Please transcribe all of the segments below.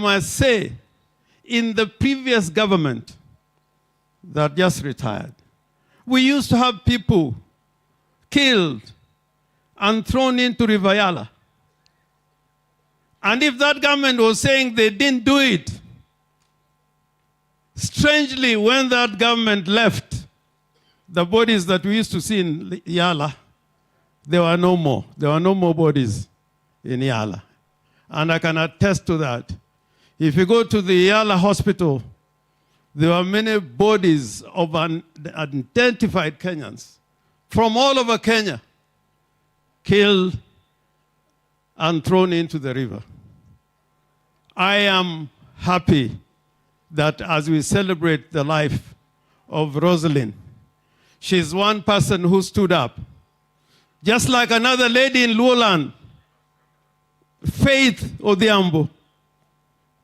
must say, in the previous government that just retired, we used to have people killed and thrown into River Yala. And if that government was saying they didn't do it, strangely, when that government left, the bodies that we used to see in Yala, there were no more. There were no more bodies in Yala. And I can attest to that. If you go to the Yala hospital, there were many bodies of unidentified Kenyans from all over Kenya, killed and thrown into the river. I am happy that as we celebrate the life of Rosalind, she's one person who stood up. Just like another lady in Luoland, Faith Odhiambo,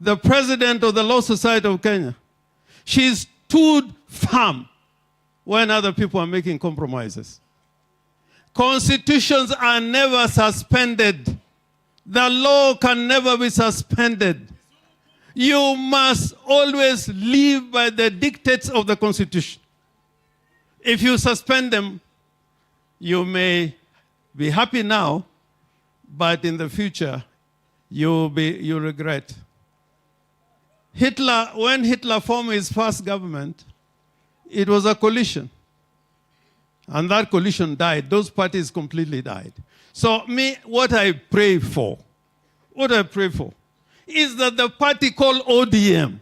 the president of the Law Society of Kenya. She stood firm when other people are making compromises. Constitutions are never suspended. The law can never be suspended. You must always live by the dictates of the Constitution. If you suspend them, you may be happy now, but in the future, you'll regret. Hitler, when Hitler formed his first government, it was a coalition. And that coalition died. Those parties completely died. So what I pray for is that the party called ODM,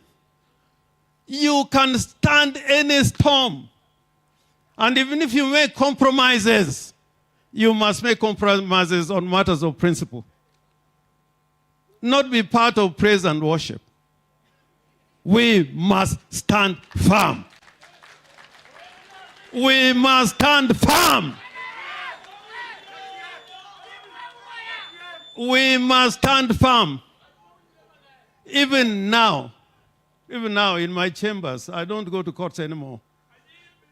you can stand any storm. And even if you make compromises, you must make compromises on matters of principle. Not be part of praise and worship. We must stand firm. We must stand firm. We must stand firm. Even now in my chambers, I don't go to courts anymore.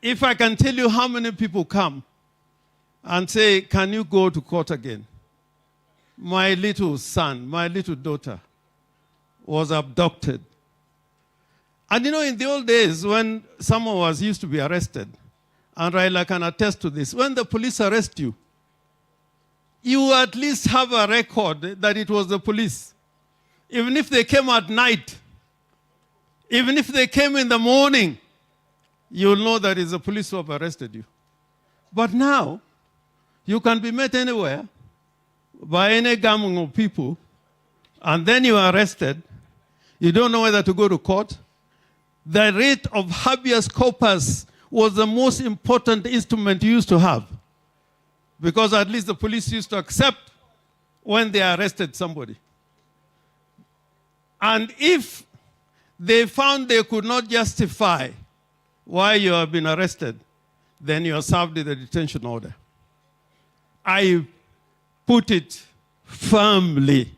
If I can tell you how many people come and say, can you go to court again? My little son, my little daughter was abducted. And you know, in the old days, when someone was used to be arrested, and Raila can attest to this, when the police arrest you, you at least have a record that it was the police. Even if they came at night, even if they came in the morning, you'll know that it's the police who have arrested you. But now, you can be met anywhere by any gang of people, and then you are arrested. You don't know whether to go to court. The rate of habeas corpus was the most important instrument you used to have, because at least the police used to accept when they arrested somebody. And if they found they could not justify why you have been arrested, then you are served with a detention order. I put it firmly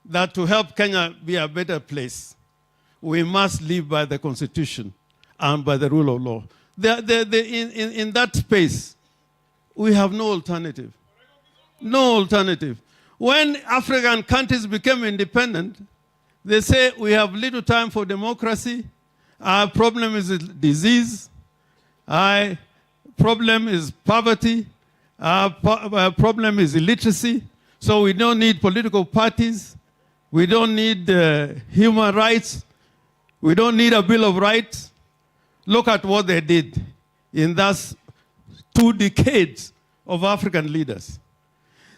that to help Kenya be a better place, we must live by the Constitution and by the rule of law. In that space, we have no alternative. No alternative. When African countries became independent, they say we have little time for democracy. Our problem is disease. Our problem is poverty. Our problem is illiteracy. So we don't need political parties. We don't need human rights. We don't need a Bill of Rights. Look at what they did in those 2 decades of African leaders.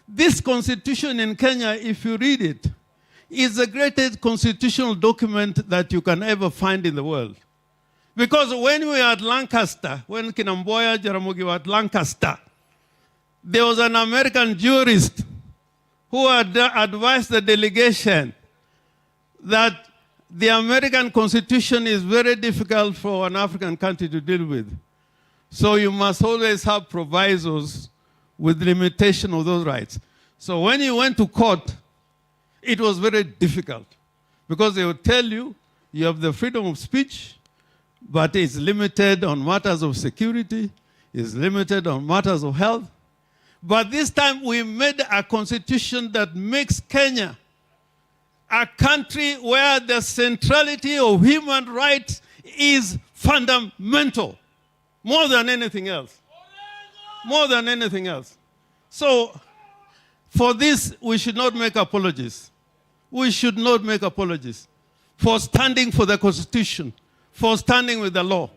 This constitution in Kenya, if you read it, is the greatest constitutional document that you can ever find in the world. Because when we were at Lancaster, when Kinamboya Jaramogi were at Lancaster, there was an American jurist who had advised the delegation that the American Constitution is very difficult for an African country to deal with. So you must always have provisos with limitation of those rights. So when you went to court, it was very difficult, because they would tell you, you have the freedom of speech, but it's limited on matters of security, it's limited on matters of health. But this time we made a constitution that makes Kenya a country where the centrality of human rights is fundamental, more than anything else. More than anything else. So, for this, we should not make apologies. We should not make apologies for standing for the Constitution, for standing with the law.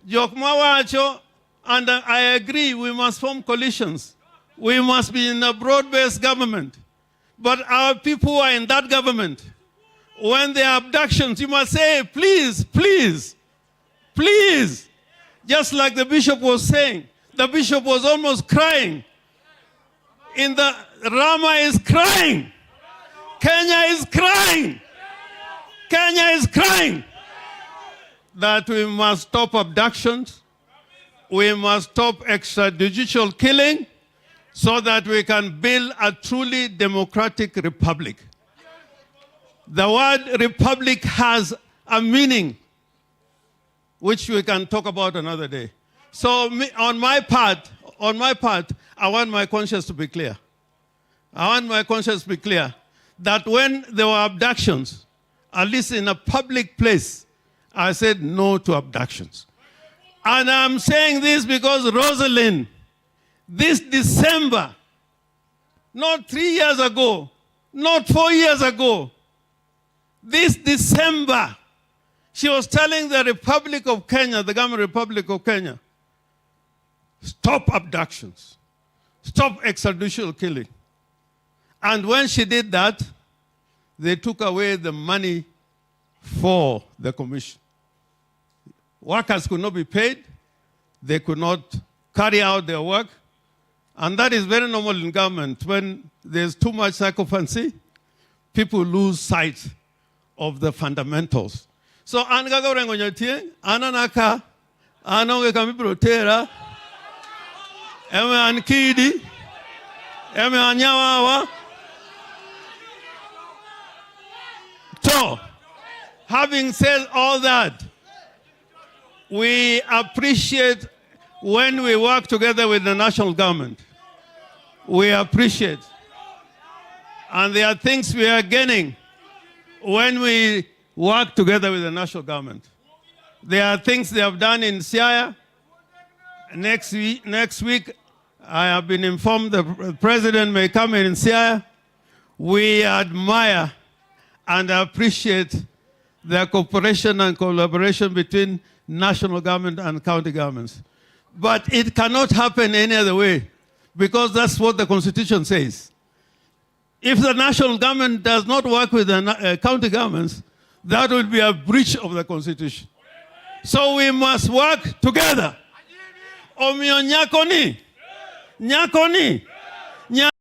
Jokmawacho, and I agree, we must form coalitions. We must be in a broad-based government. But our people who are in that government, when there are abductions, you must say, please, please, please. Just like the bishop was saying, the bishop was almost crying. Rama is crying. Kenya is crying. Kenya is crying. That we must stop abductions. We must stop extrajudicial killing so that we can build a truly democratic republic. The word republic has a meaning which we can talk about another day. So on my part, I want my conscience to be clear. I want my conscience to be clear that when there were abductions, at least in a public place, I said no to abductions. And I'm saying this because Rosalind, this December, not 3 years ago, not 4 years ago, this December, she was telling the Republic of Kenya, the Government Republic of Kenya, stop abductions, stop extrajudicial killing. And when she did that, they took away the money for the commission. Workers could not be paid. They could not carry out their work. And that is very normal in government. When there's too much sycophancy, people lose sight of the fundamentals. So, anga Orengo nyotie, ananaka, anonge kamiprotera, eme ankidi, eme anyawawa. So, having said all that, we appreciate when we work together with the national government. We appreciate. And there are things we are gaining when we work together with the national government. There are things they have done in Siaya. Next week, I have been informed the president may come in Siaya. We admire and appreciate the cooperation and collaboration between national government and county governments. But it cannot happen any other way because that's what the Constitution says. If the national government does not work with the county governments, that will be a breach of the Constitution. So we must work together. Omio nyakoni. Nyakoni.